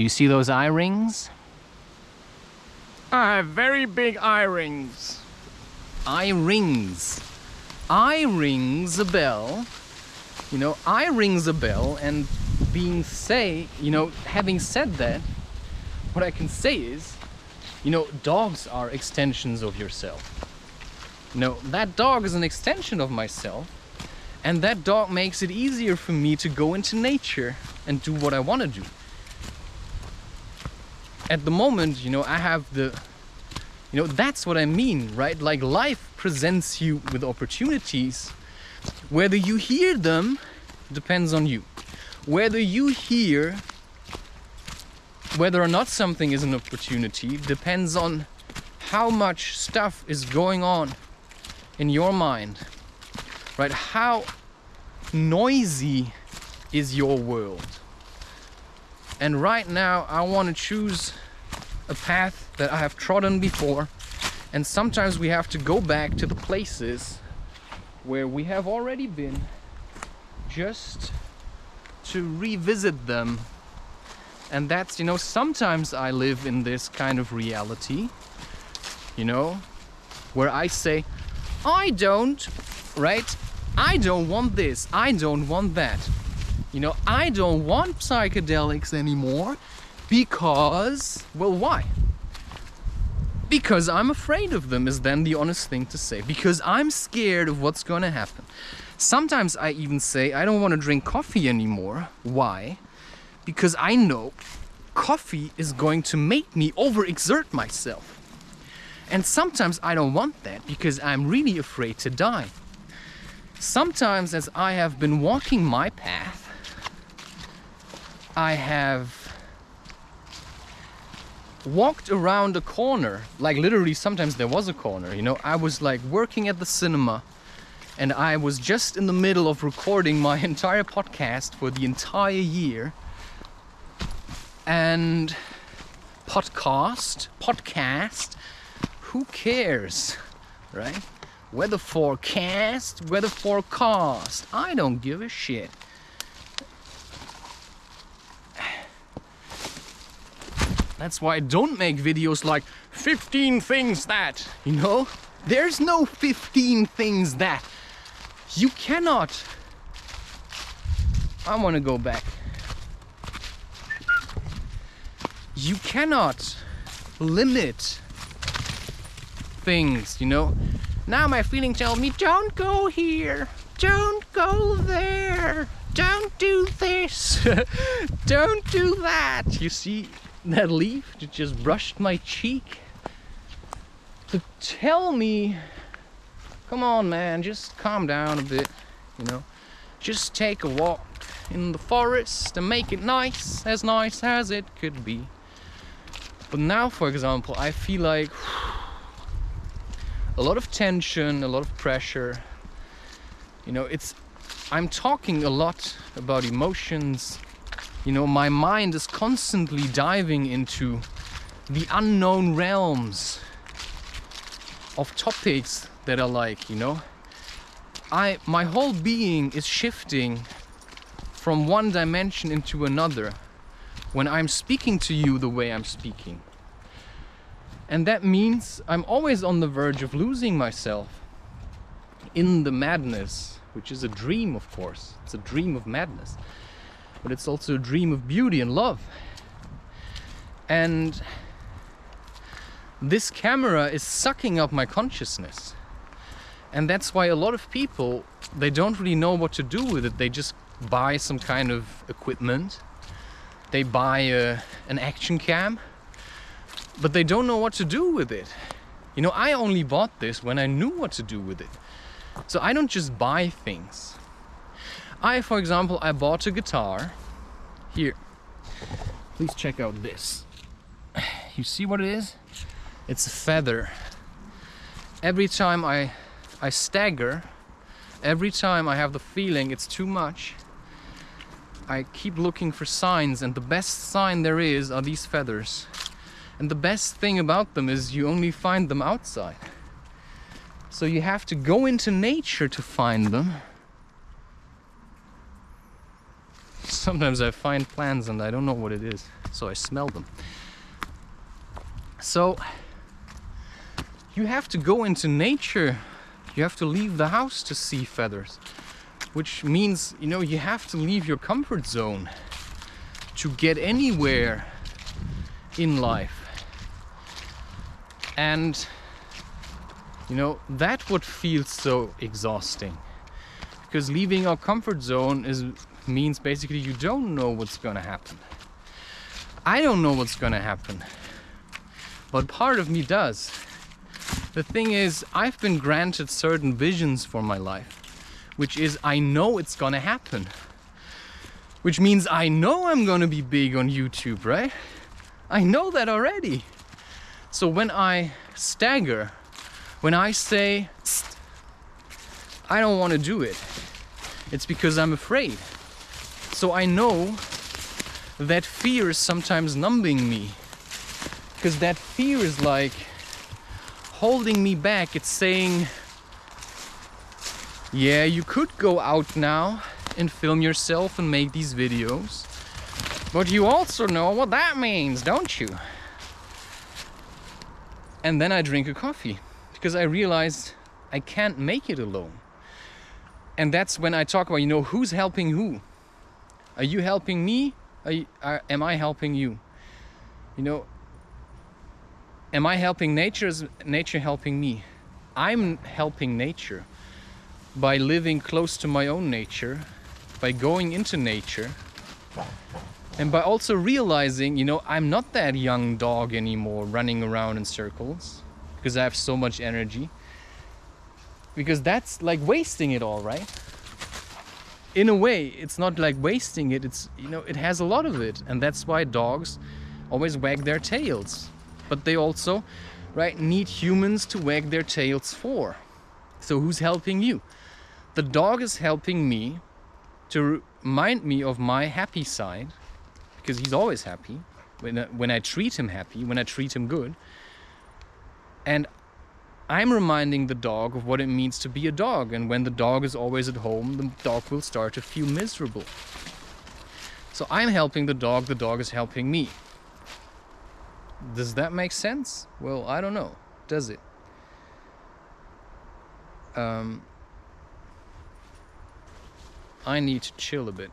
Do you see those eye rings? I have very big eye rings. Eye rings. Eye rings a bell. You know, eye rings a bell, and having said that, what I can say is, dogs are extensions of yourself. That dog is an extension of myself, and that dog makes it easier for me to go into nature and do what I want to do. At the moment, I have that's what I mean, right? Like, life presents you with opportunities. Whether you hear them depends on you. Whether you hear whether or not something is an opportunity depends on how much stuff is going on in your mind, right? How noisy is your world? And right now I want to choose a path that I have trodden before, and sometimes we have to go back to the places where we have already been just to revisit them. And that's, sometimes I live in this kind of reality, where I say, I don't want this, I don't want that. I don't want psychedelics anymore because, well, why? Because I'm afraid of them, is then the honest thing to say. Because I'm scared of what's gonna happen. Sometimes I even say I don't want to drink coffee anymore. Why? Because I know coffee is going to make me overexert myself. And sometimes I don't want that because I'm really afraid to die. Sometimes, as I have been walking my path, I have walked around a corner, like literally sometimes there was a corner, I was like working at the cinema, and I was just in the middle of recording my entire podcast for the entire year. And podcast, who cares, right? Weather forecast, weather forecast, I don't give a shit. That's why I don't make videos like 15 things that, There's no 15 things that. You cannot. I want to go back. You cannot limit things, Now my feeling tells me, don't go here, don't go there, don't do this, don't do that. You see that leaf that just brushed my cheek to tell me, come on man, just calm down a bit, just take a walk in the forest and make it nice as it could be. But now, for example, I feel like a lot of tension, a lot of pressure, I'm talking a lot about emotions. My mind is constantly diving into the unknown realms of topics that are like, my whole being is shifting from one dimension into another when I'm speaking to you the way I'm speaking. And that means I'm always on the verge of losing myself in the madness, which is a dream, of course. It's a dream of madness. But it's also a dream of beauty and love. And this camera is sucking up my consciousness. And that's why a lot of people, they don't really know what to do with it. They just buy some kind of equipment. They buy an action cam, but they don't know what to do with it. I only bought this when I knew what to do with it. So I don't just buy things. For example, I bought a guitar. Here, please check out this. You see what it is? It's a feather. Every time I stagger, every time I have the feeling it's too much, I keep looking for signs, and the best sign there is are these feathers. And the best thing about them is you only find them outside. So you have to go into nature to find them. sometimes I find plants and I don't know what it is, so I smell them. So you have to go into nature. You have to leave the house to see feathers, which means, you know, you have to leave your comfort zone to get anywhere in life. And you know, that's what feels so exhausting, because leaving our comfort zone means basically you don't know what's gonna happen. I don't know what's gonna happen, but part of me does. The thing is, I've been granted certain visions for my life, which is I know it's gonna happen. Which means I know I'm gonna be big on YouTube, right? I know that already. So when I stagger, when I say, I don't want to do it, it's because I'm afraid. So I know that fear is sometimes numbing me, because that fear is like holding me back. It's saying, yeah, you could go out now and film yourself and make these videos, but you also know what that means, don't you? And then I drink a coffee, because I realized I can't make it alone. And that's when I talk about, you know, who's helping who? Are you helping me? Am I helping you? You know, am I helping nature? Is nature helping me? I'm helping nature by living close to my own nature, by going into nature, and by also realizing, you know, I'm not that young dog anymore running around in circles because I have so much energy. Because that's like wasting it all, right? In a way, it's not like wasting it, it's, you know, it has a lot of it. And that's why dogs always wag their tails. But they also, right, need humans to wag their tails for. So who's helping you? The dog is helping me to remind me of my happy side, because he's always happy when I treat him happy, when I treat him good. And I'm reminding the dog of what it means to be a dog. And when the dog is always at home, the dog will start to feel miserable. So I'm helping the dog is helping me. Does that make sense? Well, I don't know. Does it? I need to chill a bit.